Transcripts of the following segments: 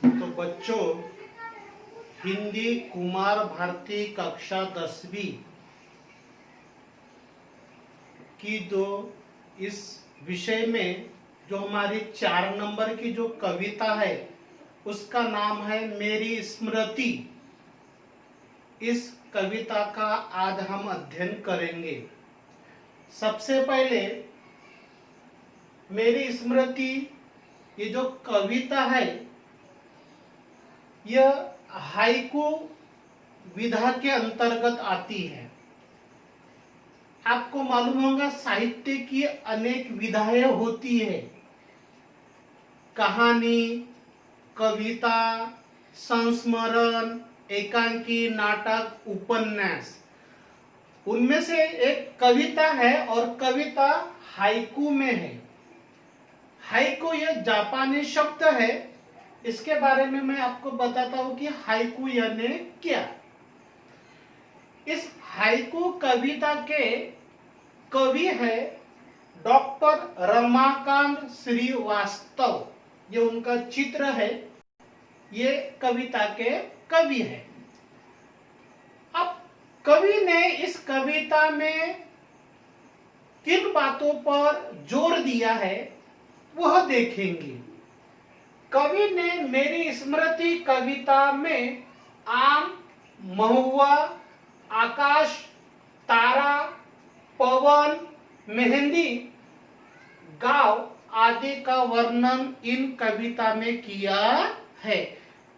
तो बच्चों, हिंदी कुमार भारती कक्षा 10वीं की इस विषय में जो हमारी 4 नंबर की जो कविता है उसका नाम है मेरी स्मृति। इस कविता का आज हम अध्ययन करेंगे। सबसे पहले मेरी स्मृति ये जो कविता है यह हाइकू विधा के अंतर्गत आती है। आपको मालूम होगा साहित्य की अनेक विधाएं होती है। कहानी, कविता, संस्मरण, एकांकी, नाटक, उपन्यास, उनमें से एक कविता है और कविता हाइकू में है। हाइकू यह जापानी शब्द है। इसके बारे में मैं आपको बताता हूं कि हाइकू यानी क्या। इस हाइकू कविता के कवि है डॉक्टर रमाकांत श्रीवास्तव। ये उनका चित्र है। ये कविता के कवि है। अब कवि ने इस कविता में किन बातों पर जोर दिया है वह देखेंगे। कवि ने मेरी स्मृति कविता में आम, महुआ, आकाश, तारा, पवन, मेहंदी, गांव आदि का वर्णन इन कविता में किया है।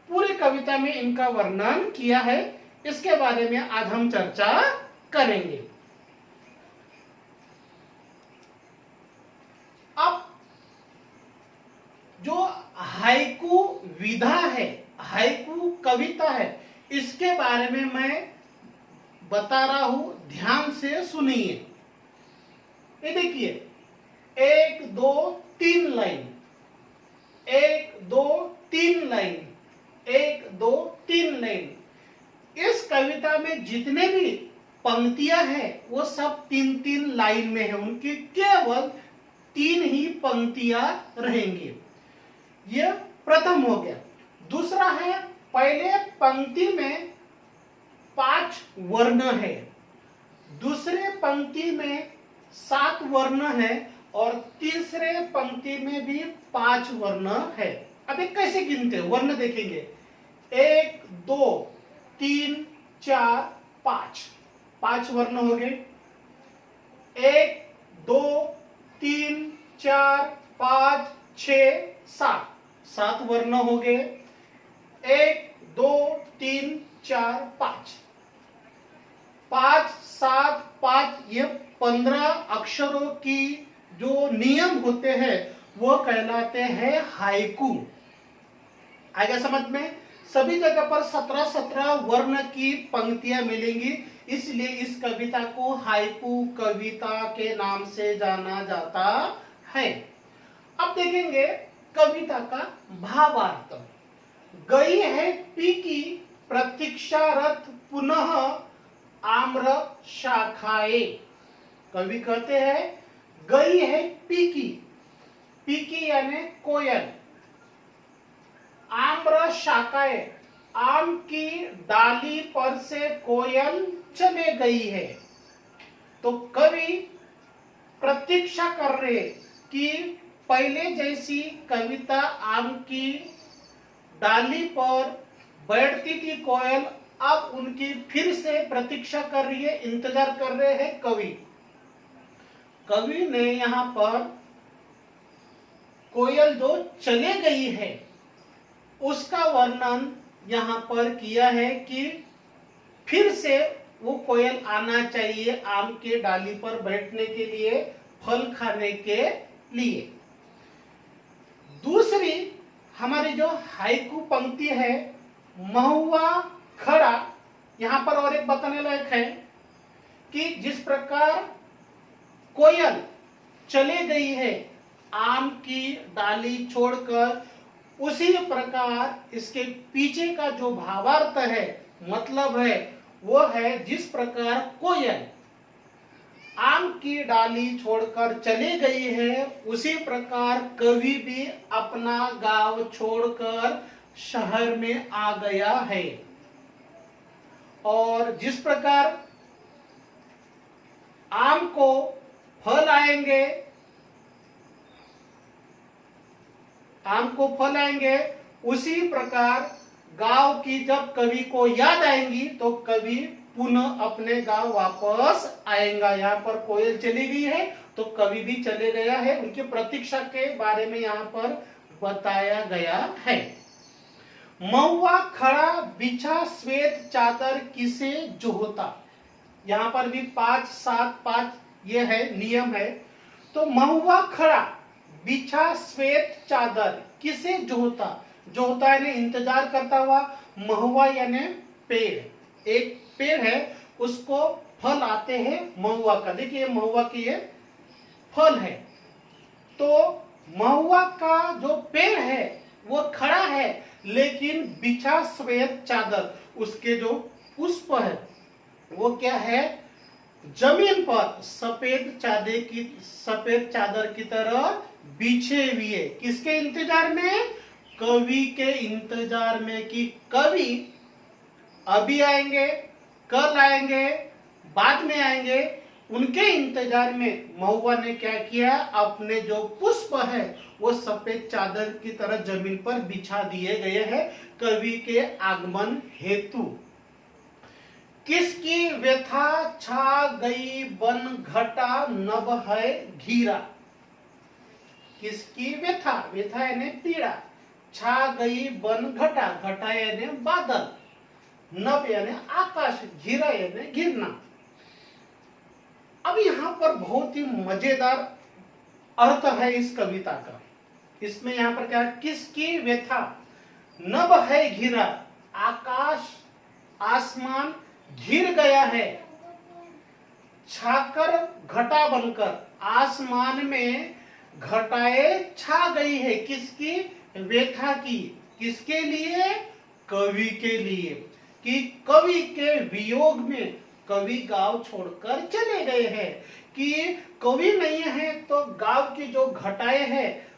पूरी कविता में इनका वर्णन किया है। इसके बारे में आज हम चर्चा करेंगे। अब जो हाइकू विधा है, हाइकू कविता है, इसके बारे में मैं बता रहा हूं, ध्यान से सुनिए। ये देखिए 1 2 3 लाइन, 1 2 3 लाइन, 1 2 3 लाइन। इस कविता में जितने भी पंक्तियां हैं वो सब 3-3 लाइन में है। उनकी केवल 3 ही पंक्तियां रहेंगी। यह प्रथम हो गया। दूसरा है, पहले पंक्ति में 5 वर्ण है, दूसरे पंक्ति में 7 वर्ण है और तीसरे पंक्ति में भी 5 वर्ण है। अब एक कैसे गिनते हैं, वर्ण देखेंगे। 1 2 3 4 5, 5 वर्ण हो गए। 1 2 3 4 5 6 7, 7 वर्ण हो गए। 1 2 3 4 5, 5 7 5, ये 15 अक्षरों की जो नियम होते हैं वो कहलाते हैं हाइकू। आएगा समझ में? सभी जगह पर 17-17 वर्ण की पंक्तियां मिलेंगी, इसलिए इस कविता को हाइकू कविता के नाम से जाना जाता है। अब देखेंगे कविता का भावार्थ। गई है पीकी प्रतीक्षारत पुनः आम्र शाखाए। कवि कहते हैं गई है पीकी, पीकी यानी कोयल, आम्र शाखाए, आम की डाली पर से कोयल चले गई है। तो कवि प्रतीक्षा कर रहे कि पहले जैसी कविता आम की डाली पर बैठती थी कोयल, अब उनकी फिर से प्रतीक्षा कर रही है, इंतजार कर रहे हैं कवि। कवि ने यहां पर कोयल जो चले गई है उसका वर्णन यहां पर किया है कि फिर से वो कोयल आना चाहिए आम के डाली पर बैठने के लिए, फल खाने के लिए। दूसरी हमारी जो हाइकू पंक्ति है, महुआ खड़ा, यहां पर और एक बताने लायक है कि जिस प्रकार कोयल चले गई है आम की डाली छोड़कर, उसी प्रकार इसके पीछे का जो भावार्थ है, मतलब है, वो है जिस प्रकार कोयल आम की डाली छोड़कर चली गई है, उसी प्रकार कवि भी अपना गांव छोड़कर शहर में आ गया है। और जिस प्रकार आम को फल आएंगे, उसी प्रकार गांव की जब कवि को याद आएंगी तो कवि पुनः अपने गांव वापस आएगा। यहाँ पर कोयल चली गई है तो कवि भी चले गया है, उनकी प्रतीक्षा के बारे में यहाँ पर बताया गया है। महुआ खड़ा बिछा श्वेत चादर किसे जोहता। यहाँ पर भी 5, 7, 5 ये है, नियम है। तो महुआ खड़ा बिछा श्वेत चादर किसे जोहता। जोहता यानी इंतजार करता हुआ। महुआ यानी पेड़, एक पेड़ है, उसको फल आते हैं महुआ का। देखिए महुआ की ये फल है। तो महुआ का जो पेड़ है वो खड़ा है, लेकिन बिछा श्वेत चादर, उसके जो पुष्प है वो क्या है, जमीन पर सफेद चादर की तरह बिछे हुए। किसके इंतजार में, कवि के इंतजार में, कि कवि अभी आएंगे, कल आएंगे, बाद में आएंगे, उनके इंतजार में महुआ ने क्या किया, अपने जो पुष्प है वो सफेद चादर की तरह जमीन पर बिछा दिए गए हैं कवि के आगमन हेतु। किसकी व्यथा छा गई बन घटा नभ है घीरा। किसकी व्यथा, व्यथा यानी पीड़ा, छा गई बन घटा, घटा यानी बादल, नभ यानी आकाश, घीरा यानी घिरना। अब यहाँ पर बहुत ही मजेदार अर्थ है इस कविता का। इसमें यहाँ पर क्या, किसकी व्यथा, नभ है घिरा, आकाश आसमान घिर गया है, छाकर घटा बनकर आसमान में घटाए छा गई है। किसकी, व्यथा की। किसके लिए, कवि के लिए, कि कवि के वियोग में कवि गांव छोड़कर चले गए हैं। कि कवि नहीं है तो गांव की जो घटाए है,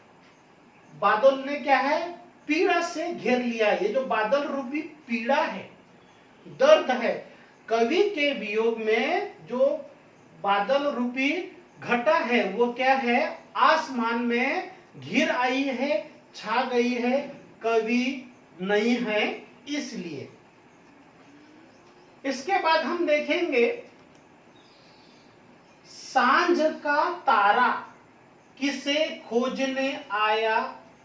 बादल ने क्या है, पीड़ा से घेर लिया। ये जो बादल रूपी पीड़ा है, दर्द है, कवि के वियोग में जो बादल रूपी घटा है वो क्या है, आसमान में घिर आई है, छा गई है, कवि नहीं है इसलिए। इसके बाद हम देखेंगे सांझ का तारा किसे खोजने आया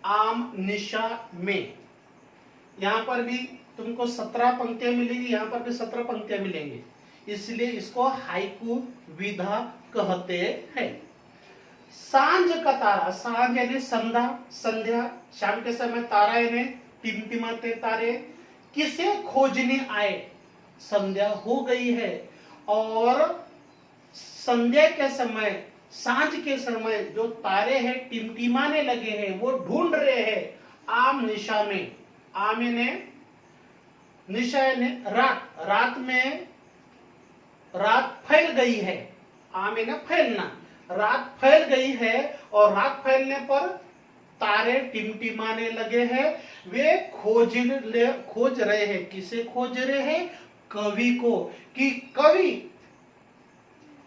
आम निशा में। यहां पर भी तुमको 17 पंक्तियां मिलेगी, यहां पर भी 17 पंक्तियां मिलेंगी, इसलिए इसको हाइकू विधा कहते हैं। सांझ का तारा, सांझ यानी संध्या, शाम के समय, तारा यानी टिमटिमाते तारे। किसे खोजने आए, संध्या हो गई है और संध्या के समय, सांझ के समय जो तारे हैं टिमटिमाने लगे हैं, वो ढूंढ रहे हैं आम निशा में। आम ने निशा ने रात, रात में रात फैल गई है, आम ने फैलना, रात फैल गई है और रात फैलने पर तारे टिमटिमाने लगे हैं। वे खोज रहे हैं, किसे खोज रहे हैं, कवि को, कि कवि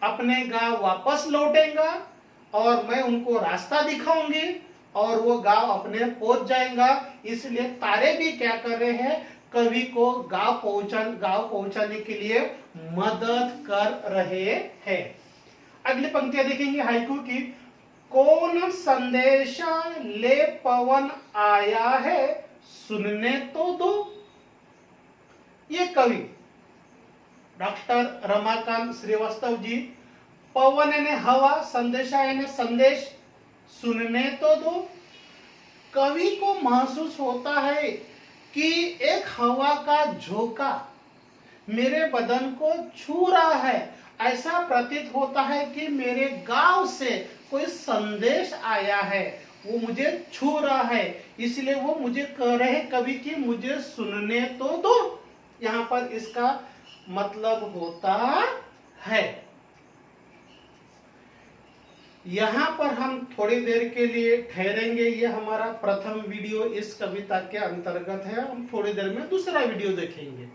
अपने गांव वापस लौटेगा और मैं उनको रास्ता दिखाऊंगी और वो गांव अपने पहुंच जाएगा। इसलिए तारे भी क्या कर रहे हैं, कवि को गांव पहुंचाने के लिए मदद कर रहे हैं। अगली पंक्तियां देखेंगे हाइकू की। कौन संदेशा ले पवन आया है, सुनने तो दो। ये कवि डॉक्टर रमाकांत श्रीवास्तव जी। पवन यानी हवा, संदेशा यानी संदेश, सुनने तो दो। कवि को महसूस होता है कि एक हवा का झोंका मेरे बदन को छू रहा है। ऐसा प्रतीत होता है कि मेरे गांव से कोई संदेश आया है, वो मुझे छू रहा है, इसलिए वो मुझे कह रहे हैं कवि कि मुझे सुनने तो दो। यहाँ पर इसका मतलब होता है यहाँ पर हम थोड़ी देर के लिए ठहरेंगे। ये हमारा प्रथम वीडियो इस कविता के अंतर्गत है। हम थोड़ी देर में दूसरा वीडियो देखेंगे।